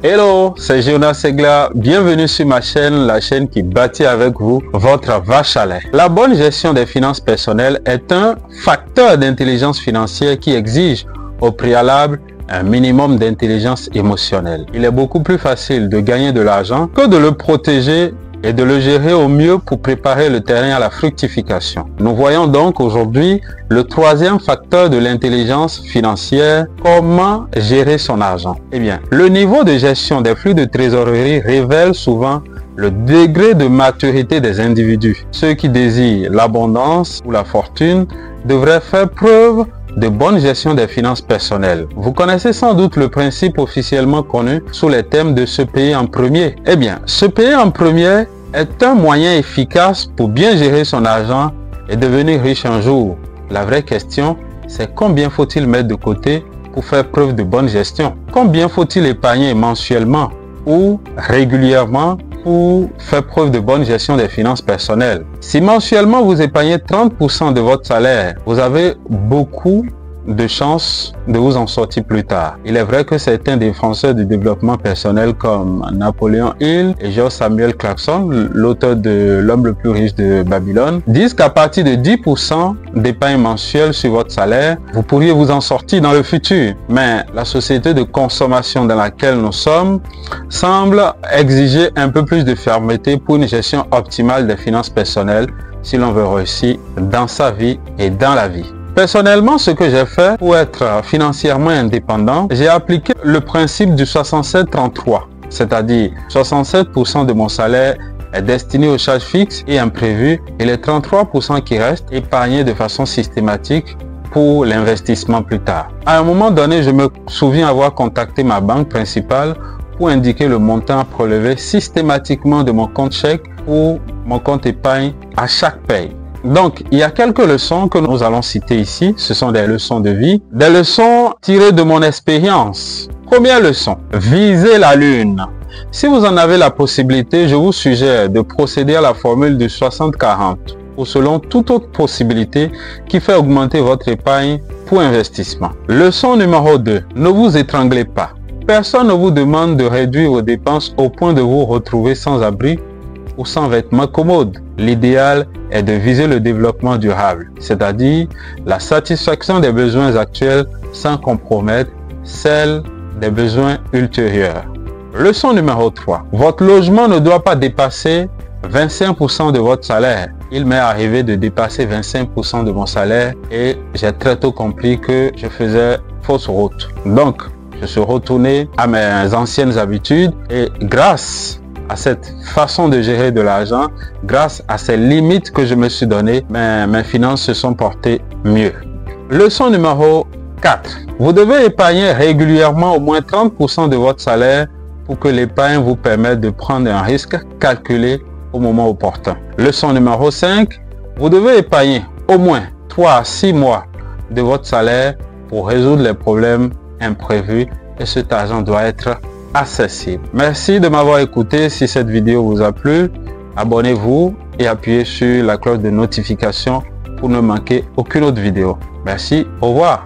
Hello, c'est Jonas Segla, bienvenue sur ma chaîne, la chaîne qui bâtit avec vous votre vache à lait. La bonne gestion des finances personnelles est un facteur d'intelligence financière qui exige au préalable un minimum d'intelligence émotionnelle. Il est beaucoup plus facile de gagner de l'argent que de le protéger et de le gérer au mieux pour préparer le terrain à la fructification. Nous voyons donc aujourd'hui le troisième facteur de l'intelligence financière, comment gérer son argent. Eh bien, le niveau de gestion des flux de trésorerie révèle souvent le degré de maturité des individus. Ceux qui désirent l'abondance ou la fortune devraient faire preuve de bonne gestion des finances personnelles. Vous connaissez sans doute le principe officiellement connu sous les thèmes de se payer en premier. Eh bien, se payer en premier est un moyen efficace pour bien gérer son argent et devenir riche un jour. La vraie question, c'est combien faut-il mettre de côté pour faire preuve de bonne gestion? Combien faut-il épargner mensuellement ou régulièrement pour faire preuve de bonne gestion des finances personnelles? Si mensuellement vous épargnez 30% de votre salaire, vous avez beaucoup de chances de vous en sortir plus tard. Il est vrai que certains défenseurs du développement personnel comme Napoléon Hill et George Samuel Clarkson, l'auteur de L'homme le plus riche de Babylone, disent qu'à partir de 10% d'épargne mensuelle sur votre salaire, vous pourriez vous en sortir dans le futur. Mais la société de consommation dans laquelle nous sommes semble exiger un peu plus de fermeté pour une gestion optimale des finances personnelles si l'on veut réussir dans sa vie et dans la vie. Personnellement, ce que j'ai fait pour être financièrement indépendant, j'ai appliqué le principe du 67-33, c'est-à-dire 67% de mon salaire est destiné aux charges fixes et imprévues et les 33% qui restent épargnés de façon systématique pour l'investissement plus tard. À un moment donné, je me souviens avoir contacté ma banque principale pour indiquer le montant à prélever systématiquement de mon compte chèque ou mon compte épargne à chaque paye. Donc, il y a quelques leçons que nous allons citer ici. Ce sont des leçons de vie, des leçons tirées de mon expérience. Première leçon, visez la lune. Si vous en avez la possibilité, je vous suggère de procéder à la formule du 60-40 ou selon toute autre possibilité qui fait augmenter votre épargne pour investissement. Leçon numéro 2, ne vous étranglez pas. Personne ne vous demande de réduire vos dépenses au point de vous retrouver sans abri ou sans vêtements commodes. L'idéal est de viser le développement durable, c'est-à-dire la satisfaction des besoins actuels sans compromettre celle des besoins ultérieurs. Leçon numéro 3. Votre logement ne doit pas dépasser 25% de votre salaire. Il m'est arrivé de dépasser 25% de mon salaire et j'ai très tôt compris que je faisais fausse route. Donc, je suis retourné à mes anciennes habitudes et grâce à cette façon de gérer de l'argent, grâce à ces limites que je me suis données, mes finances se sont portées mieux. Leçon numéro 4. Vous devez épargner régulièrement au moins 30% de votre salaire pour que l'épargne vous permette de prendre un risque calculé au moment opportun. Leçon numéro 5. Vous devez épargner au moins 3 à 6 mois de votre salaire pour résoudre les problèmes imprévus et cet argent doit être accessible. Merci de m'avoir écouté. Si cette vidéo vous a plu, abonnez-vous et appuyez sur la cloche de notification pour ne manquer aucune autre vidéo. Merci, au revoir.